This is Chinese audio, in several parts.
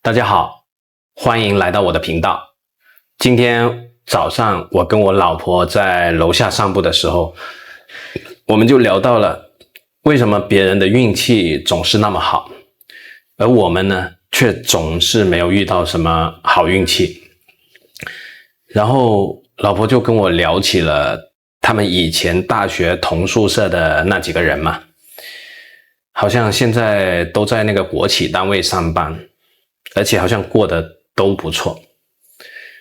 大家好，欢迎来到我的频道。今天早上我跟我老婆在楼下散步的时候，我们就聊到了为什么别人的运气总是那么好，而我们呢却总是没有遇到什么好运气。然后老婆就跟我聊起了他们以前大学同宿舍的那几个人嘛，好像现在都在那个国企单位上班，而且好像过得都不错。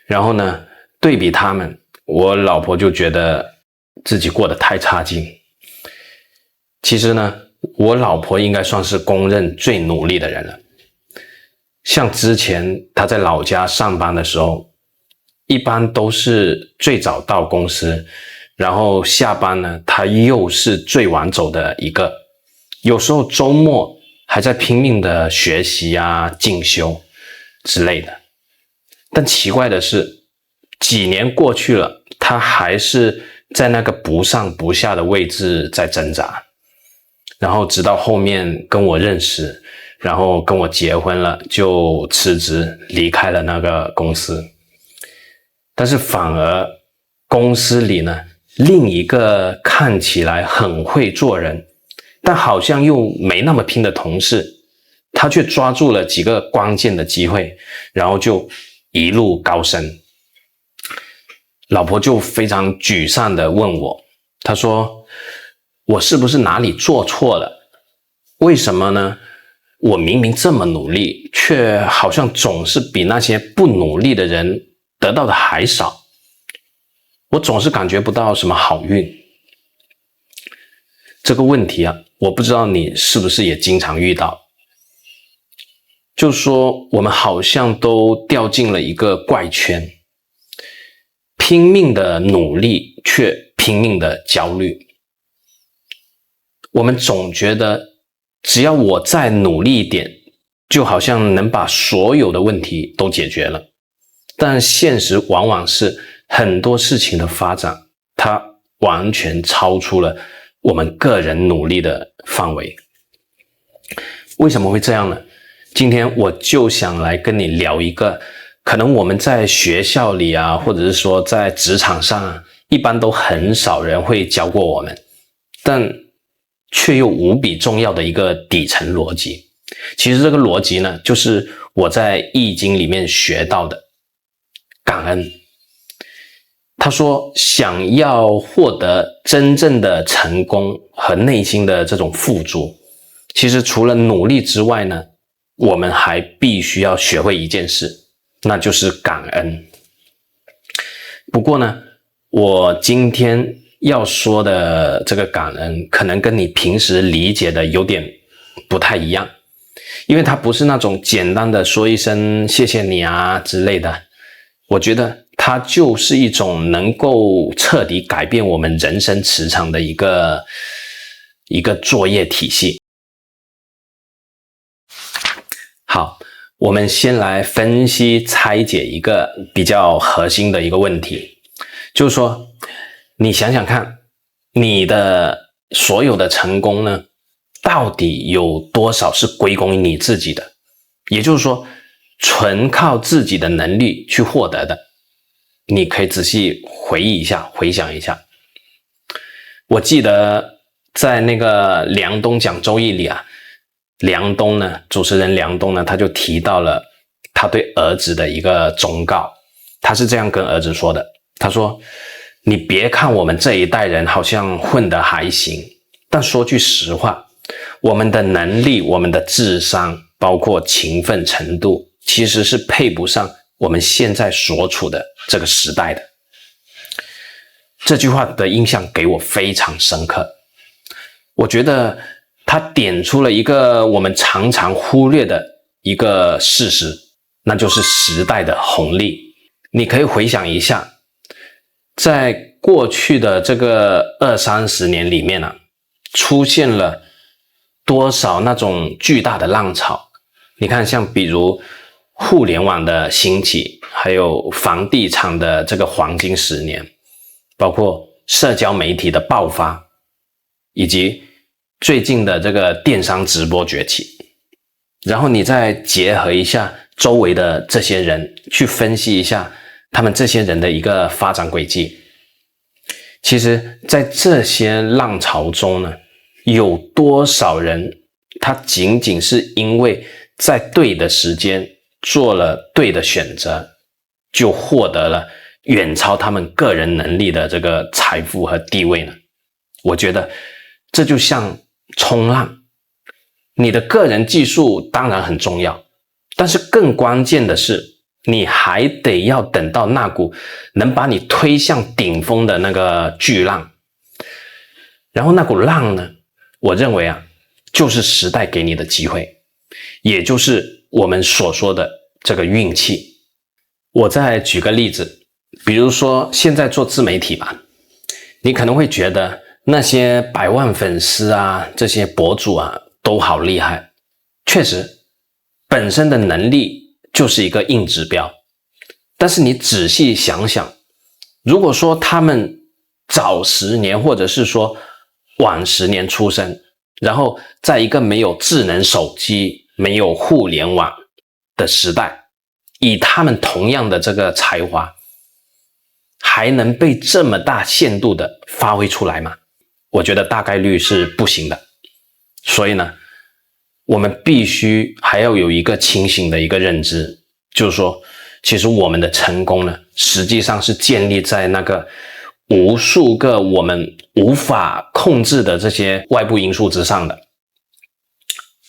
然后呢，对比他们，我老婆就觉得自己过得太差劲。其实呢，我老婆应该算是公认最努力的人了。像之前她在老家上班的时候，一般都是最早到公司，然后下班呢，她又是最晚走的一个。有时候周末还在拼命的学习啊、进修之类的。但奇怪的是，几年过去了，他还是在那个不上不下的位置在挣扎。然后直到后面跟我认识，然后跟我结婚了，就辞职离开了那个公司。但是反而公司里呢，另一个看起来很会做人，但好像又没那么拼的同事，他却抓住了几个关键的机会，然后就一路高升。老婆就非常沮丧地问我，她说我是不是哪里做错了？为什么呢？我明明这么努力，却好像总是比那些不努力的人得到的还少。我总是感觉不到什么好运。这个问题啊，我不知道你是不是也经常遇到。就说我们好像都掉进了一个怪圈，拼命的努力，却拼命的焦虑。我们总觉得只要我再努力一点，就好像能把所有的问题都解决了。但现实往往是很多事情的发展，它完全超出了我们个人努力的范围。为什么会这样呢？今天我就想来跟你聊一个可能我们在学校里啊，或者是说在职场上啊，一般都很少人会教过我们，但却又无比重要的一个底层逻辑。其实这个逻辑呢，就是我在《易经》里面学到的感恩。他说，想要获得真正的成功和内心的这种富足，其实除了努力之外呢，我们还必须要学会一件事，那就是感恩。不过呢，我今天要说的这个感恩，可能跟你平时理解的有点不太一样，因为它不是那种简单的说一声谢谢你啊之类的。我觉得它就是一种能够彻底改变我们人生磁场的一个作业体系。好，我们先来分析拆解一个比较核心的一个问题，就是说，你想想看，你的所有的成功呢，到底有多少是归功于你自己的？也就是说，纯靠自己的能力去获得的。你可以仔细回忆一下，回想一下。我记得在那个梁冬讲周易里啊，梁冬呢，主持人梁冬呢，他就提到了他对儿子的一个忠告。他是这样跟儿子说的，他说，你别看我们这一代人好像混得还行，但说句实话，我们的能力、我们的智商，包括勤奋程度，其实是配不上我们现在所处的这个时代的。这句话的印象给我非常深刻。我觉得他点出了一个我们常常忽略的一个事实，那就是时代的红利。你可以回想一下，在过去的这个20-30年里面啊，出现了多少那种巨大的浪潮。你看，像比如互联网的兴起，还有房地产的这个黄金10年，包括社交媒体的爆发，以及最近的这个电商直播崛起。然后你再结合一下周围的这些人，去分析一下他们这些人的一个发展轨迹。其实在这些浪潮中呢，有多少人他仅仅是因为在对的时间做了对的选择，就获得了远超他们个人能力的这个财富和地位呢？我觉得这就像冲浪，你的个人技术当然很重要，但是更关键的是你还得要等到那股能把你推向顶峰的那个巨浪。然后那股浪呢，我认为就是时代给你的机会，也就是我们所说的这个运气。我再举个例子，比如说现在做自媒体吧，你可能会觉得那些100万粉丝这些博主都好厉害。确实，本身的能力就是一个硬指标。但是你仔细想想，如果说他们早10年或者是说晚10年出生，然后在一个没有智能手机、没有互联网的时代，以他们同样的这个才华，还能被这么大限度的发挥出来吗？我觉得大概率是不行的。所以呢，我们必须还要有一个清醒的一个认知，就是说其实我们的成功呢，实际上是建立在那个无数个我们无法控制的这些外部因素之上的。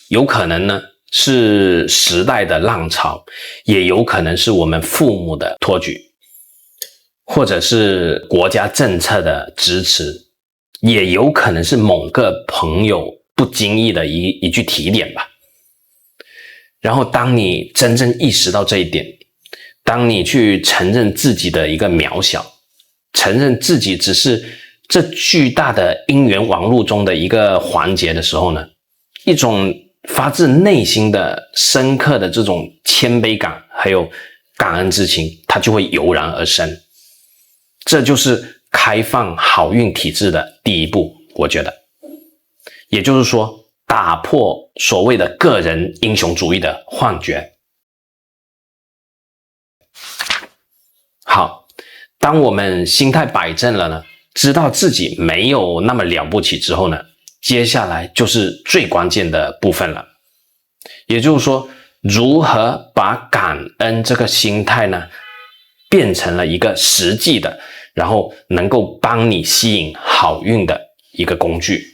有可能呢是时代的浪潮，也有可能是我们父母的托举，或者是国家政策的支持，也有可能是某个朋友不经意的一句提点吧。然后当你真正意识到这一点，当你去承认自己的一个渺小，承认自己只是这巨大的因缘网络中的一个环节的时候呢，一种发自内心的深刻的这种谦卑感还有感恩之情，它就会油然而生。这就是开放好运体制的第一步，我觉得。也就是说，打破所谓的个人英雄主义的幻觉。好，当我们心态摆正了呢，知道自己没有那么了不起之后呢，接下来就是最关键的部分了。也就是说，如何把感恩这个心态呢，变成了一个实际的，然后能够帮你吸引好运的一个工具。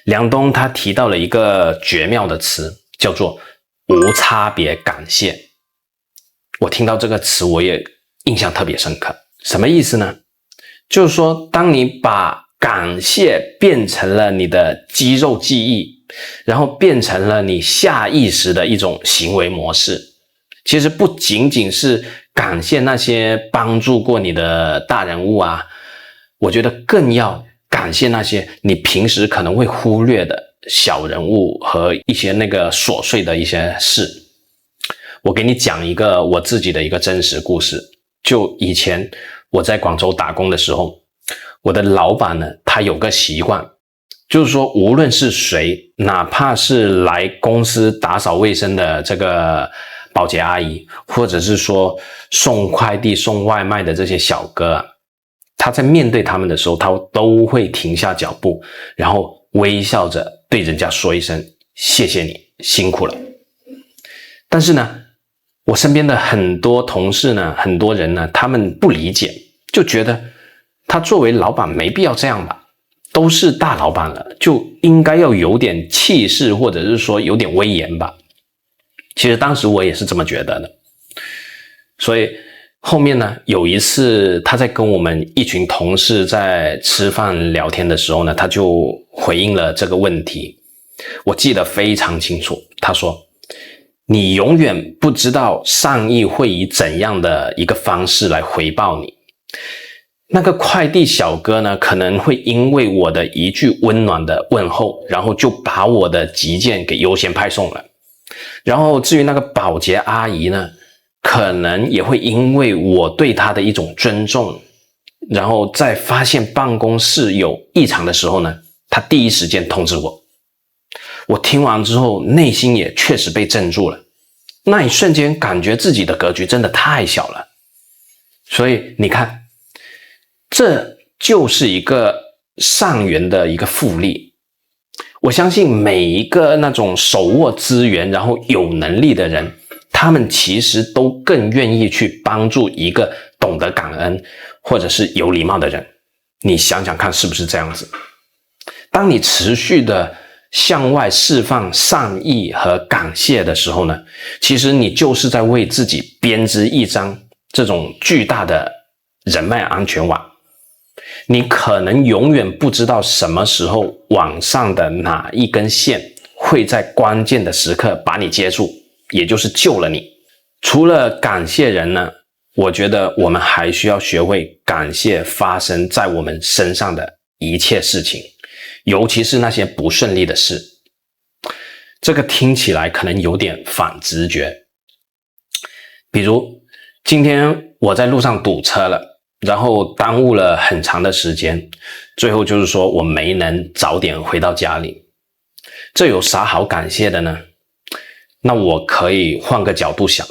梁冬他提到了一个绝妙的词，叫做无差别感谢。我听到这个词我也印象特别深刻。什么意思呢？就是说当你把感谢变成了你的肌肉记忆，然后变成了你下意识的一种行为模式，其实不仅仅是感谢那些帮助过你的大人物我觉得更要感谢那些你平时可能会忽略的小人物和一些那个琐碎的一些事。我给你讲一个我自己的一个真实故事。就以前我在广州打工的时候，我的老板呢，他有个习惯，就是说无论是谁，哪怕是来公司打扫卫生的这个保洁阿姨，或者是说送快递送外卖的这些小哥他在面对他们的时候，他都会停下脚步，然后微笑着对人家说一声谢谢你辛苦了。但是呢，我身边的很多同事呢，很多人呢，他们不理解，就觉得他作为老板没必要这样吧，都是大老板了，就应该要有点气势，或者是说有点威严吧。其实当时我也是这么觉得的。所以后面呢，有一次他在跟我们一群同事在吃饭聊天的时候呢，他就回应了这个问题。我记得非常清楚，他说你永远不知道上意会以怎样的一个方式来回报你。那个快递小哥呢，可能会因为我的一句温暖的问候，然后就把我的急件给优先派送了。然后至于那个保洁阿姨呢，可能也会因为我对她的一种尊重，然后在发现办公室有异常的时候呢，她第一时间通知我。我听完之后内心也确实被镇住了。那一瞬间感觉自己的格局真的太小了。所以你看，这就是一个上缘的一个复利。我相信每一个那种手握资源然后有能力的人，他们其实都更愿意去帮助一个懂得感恩或者是有礼貌的人。你想想看是不是这样子？当你持续的向外释放善意和感谢的时候呢，其实你就是在为自己编织一张这种巨大的人脉安全网。你可能永远不知道什么时候网上的哪一根线会在关键的时刻把你接住，也就是救了你。除了感谢人呢，我觉得我们还需要学会感谢发生在我们身上的一切事情，尤其是那些不顺利的事。这个听起来可能有点反直觉，比如今天我在路上堵车了，然后耽误了很长的时间，最后就是说我没能早点回到家里。这有啥好感谢的呢？那我可以换个角度想，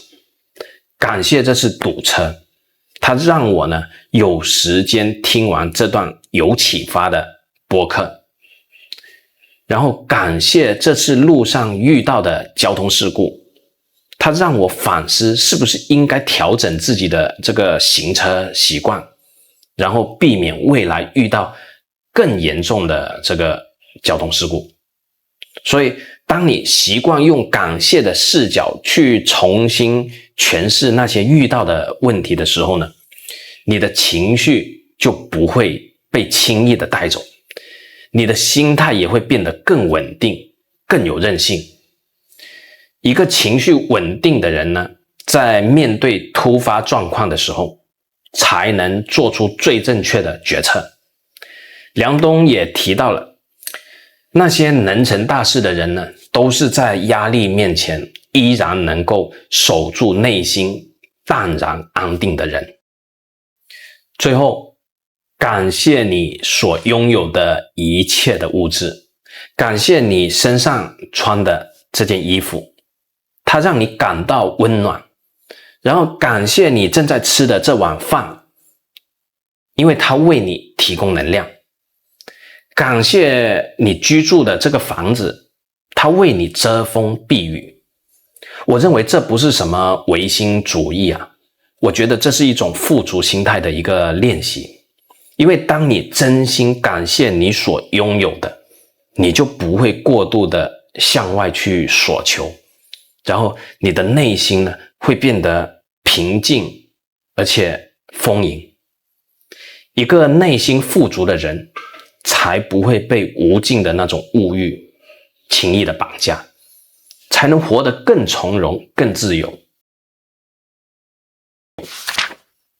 感谢这次堵车，它让我呢有时间听完这段有启发的播客，然后感谢这次路上遇到的交通事故，它让我反思是不是应该调整自己的这个行车习惯，然后避免未来遇到更严重的这个交通事故。所以当你习惯用感谢的视角去重新诠释那些遇到的问题的时候呢，你的情绪就不会被轻易的带走，你的心态也会变得更稳定，更有韧性。一个情绪稳定的人呢，在面对突发状况的时候，才能做出最正确的决策。梁冬也提到了，那些能成大事的人呢，都是在压力面前依然能够守住内心淡然安定的人。最后，感谢你所拥有的一切的物质，感谢你身上穿的这件衣服，它让你感到温暖，然后感谢你正在吃的这碗饭，因为它为你提供能量。感谢你居住的这个房子，它为你遮风避雨。我认为这不是什么唯心主义啊，我觉得这是一种富足心态的一个练习。因为当你真心感谢你所拥有的，你就不会过度的向外去索求，然后你的内心呢会变得平静而且丰盈。一个内心富足的人，才不会被无尽的那种物欲轻易的绑架，才能活得更从容更自由。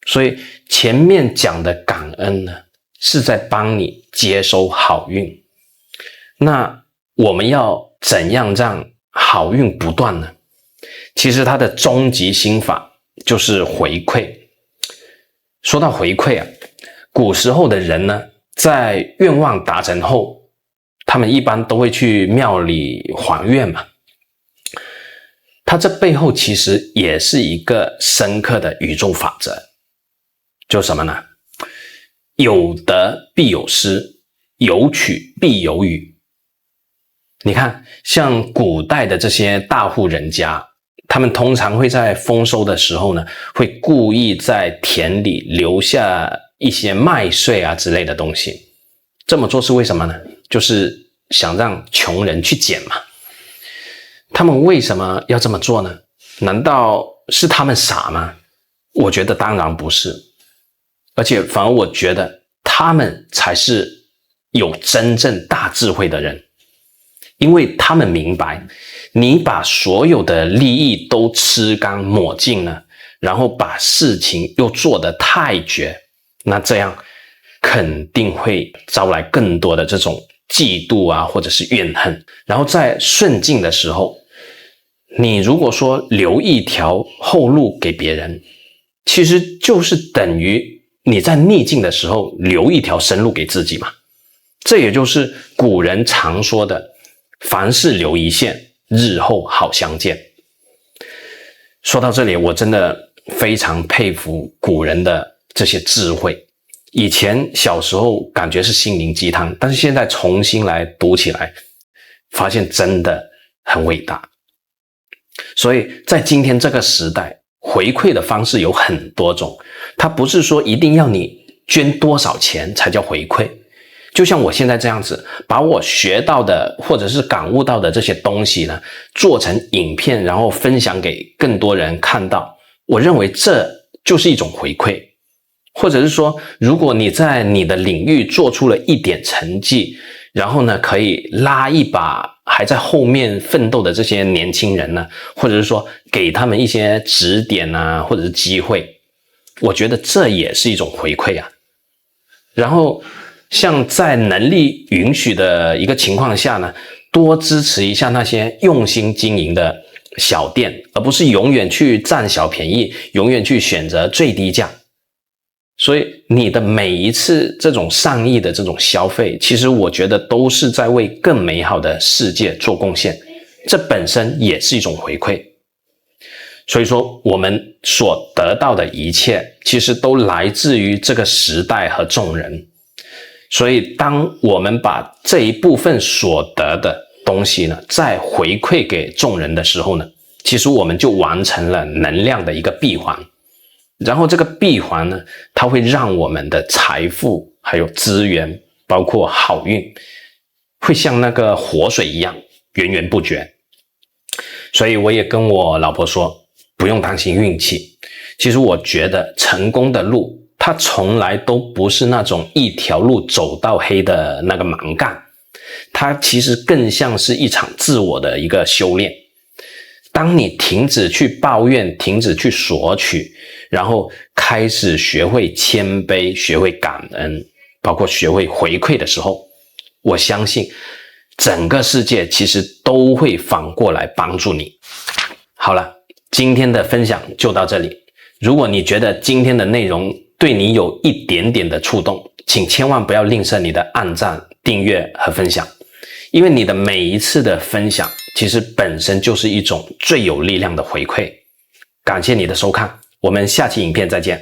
所以前面讲的感恩呢，是在帮你接收好运。那我们要怎样让好运不断呢？其实它的终极心法就是回馈。说到回馈啊，古时候的人呢，在愿望达成后，他们一般都会去庙里还愿嘛。它这背后其实也是一个深刻的宇宙法则，就是什么呢？有得必有失，有取必有予。你看，像古代的这些大户人家，他们通常会在丰收的时候呢，会故意在田里留下一些麦穗啊之类的东西。这么做是为什么呢？就是想让穷人去捡嘛。他们为什么要这么做呢？难道是他们傻吗？我觉得当然不是，而且反而我觉得他们才是有真正大智慧的人。因为他们明白，你把所有的利益都吃干抹净了，然后把事情又做得太绝，那这样肯定会招来更多的这种嫉妒啊，或者是怨恨。然后在顺境的时候，你如果说留一条后路给别人，其实就是等于你在逆境的时候留一条生路给自己嘛。这也就是古人常说的凡事留一线，日后好相见。说到这里，我真的非常佩服古人的这些智慧。以前小时候感觉是心灵鸡汤，但是现在重新来读起来，发现真的很伟大。所以在今天这个时代，回馈的方式有很多种，它不是说一定要你捐多少钱才叫回馈。就像我现在这样子，把我学到的或者是感悟到的这些东西呢，做成影片，然后分享给更多人看到，我认为这就是一种回馈。或者是说，如果你在你的领域做出了一点成绩，然后呢，可以拉一把还在后面奋斗的这些年轻人呢，或者是说给他们一些指点啊，或者是机会，我觉得这也是一种回馈啊。然后像在能力允许的一个情况下呢，多支持一下那些用心经营的小店，而不是永远去占小便宜，永远去选择最低价。所以你的每一次这种善意的这种消费，其实我觉得都是在为更美好的世界做贡献，这本身也是一种回馈。所以说我们所得到的一切其实都来自于这个时代和众人。所以当我们把这一部分所得的东西呢，再回馈给众人的时候呢，其实我们就完成了能量的一个闭环。然后这个闭环呢，它会让我们的财富还有资源包括好运会像那个活水一样源源不绝。所以我也跟我老婆说，不用担心运气。其实我觉得成功的路它从来都不是那种一条路走到黑的那个蛮干，它其实更像是一场自我的一个修炼。当你停止去抱怨，停止去索取，然后开始学会谦卑，学会感恩，包括学会回馈的时候，我相信整个世界其实都会反过来帮助你。好了，今天的分享就到这里。如果你觉得今天的内容对你有一点点的触动，请千万不要吝啬你的按赞、订阅和分享，因为你的每一次的分享其实本身就是一种最有力量的回馈。感谢你的收看，我们下期影片再见。